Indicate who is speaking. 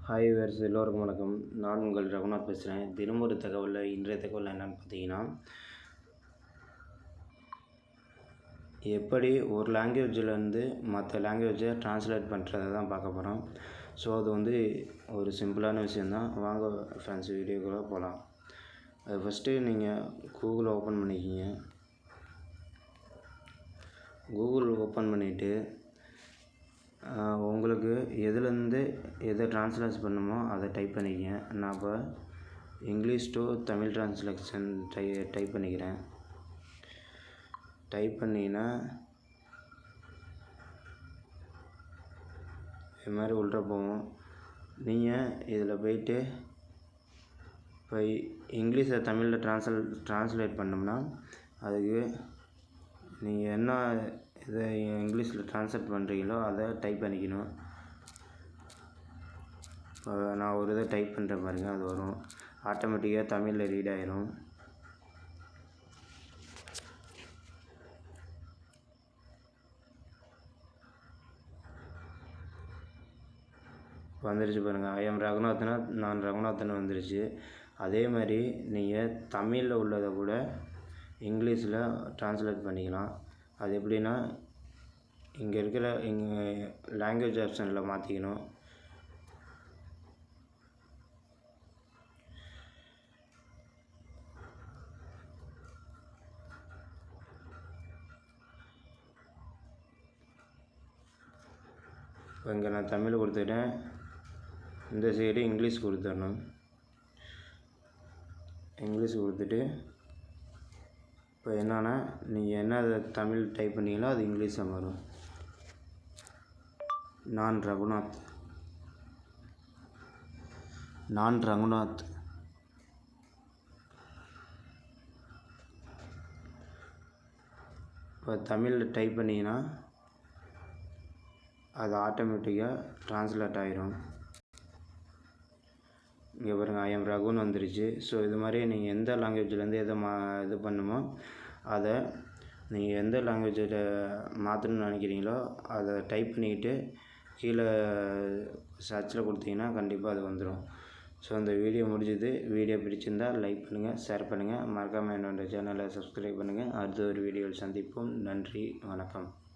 Speaker 1: Hi viewers, எல்லோருக்கும் வணக்கம். நான் உங்கள் ரகுநாத் பேசுகிறேன். தினம் ஒரு தகவலில் இன்றைய தகவல் என்னென்னு பார்த்தீங்கன்னா, எப்படி ஒரு லாங்குவேஜிலேருந்து மற்ற லாங்குவேஜை ட்ரான்ஸ்லேட் பண்ணுறதை தான் பார்க்க போகிறோம். ஸோ அது ஒரு சிம்பிளான விஷயந்தான். வாங்க ஃப்ரெண்ட்ஸ், வீடியோக்குள்ளே போகலாம். அது ஃபஸ்ட்டு நீங்கள் கூகுள் ஓப்பன் பண்ணிக்கிங்க. கூகுள் ஓப்பன் பண்ணிவிட்டு உங்களுக்கு எதுலேருந்து எதை ட்ரான்ஸ்லேட் பண்ணணுமோ அதை டைப் பண்ணிக்கங்க. நான் இப்போ English to Tamil translation type பண்ணிக்கிறேன். டைப் பண்ணிங்கன்னா இது மாதிரி உள்ள போவோம். நீங்கள் இதில் போயிட்டு இப்போ இங்கிலீஷை தமிழில் ட்ரான்ஸ்லேட் பண்ணோம்னா அதுக்கு நீங்கள் என்ன இதை இங்கிலீஷில் ட்ரான்ஸ்லேட் பண்ணுறீங்களோ அதை டைப் பண்ணிக்கணும். நான் ஒரு இதை டைப் பண்ணுற பாருங்க, அது வரும். ஆட்டோமேட்டிக்காக தமிழில் ரீட் ஆயிரும். வந்துருச்சு பாருங்கள். ஐ எம் ரகுநாத்னா நான் ரகுநாத்னு வந்துருச்சு. அதே மாதிரி நீங்கள் தமிழில் உள்ளதை கூட இங்கிலீஷில் ட்ரான்ஸ்லேட் பண்ணிக்கலாம். அது எப்படின்னா, இங்கே இருக்கிற லாங்குவேஜ் ஆப்ஷனில் மாற்றிக்கணும். இப்போ இங்கே நான் தமிழ் கொடுத்துட்டேன். இந்த சைடு இங்கிலீஷ் கொடுத்துடணும். இங்கிலீஷ் கொடுத்துட்டு இப்போ என்னென்னா, நீங்கள் என்ன தமிழ் டைப் பண்ணீங்களோ அது இங்கிலீஷில் வரும். நான் ரகுநாத். இப்போ தமிழில் டைப் பண்ணிங்கன்னா அது ஆட்டோமேட்டிக்காக ட்ரான்ஸ்லேட் ஆகிரும். இங்கே பாருங்கள், ஐ எம் ரகுன்னு வந்துருச்சு. ஸோ இது மாதிரி நீங்கள் எந்த லாங்குவேஜ்லேருந்து எதை இது பண்ணுமோ அதை நீங்கள் எந்த லாங்குவேஜில் மாற்றணும்னு நினைக்கிறீங்களோ அதை டைப் பண்ணிக்கிட்டு கீழே சர்ச்சில் கொடுத்தீங்கன்னா கண்டிப்பாக அது வந்துடும். ஸோ இந்த வீடியோ முடிஞ்சுது. வீடியோ பிடிச்சிருந்தால் லைக் பண்ணுங்கள், ஷேர் பண்ணுங்கள், மறக்காமல் என்னோட சேனலை சப்ஸ்கிரைப் பண்ணுங்கள். அடுத்த ஒரு வீடியோவில் சந்திப்போம். நன்றி, வணக்கம்.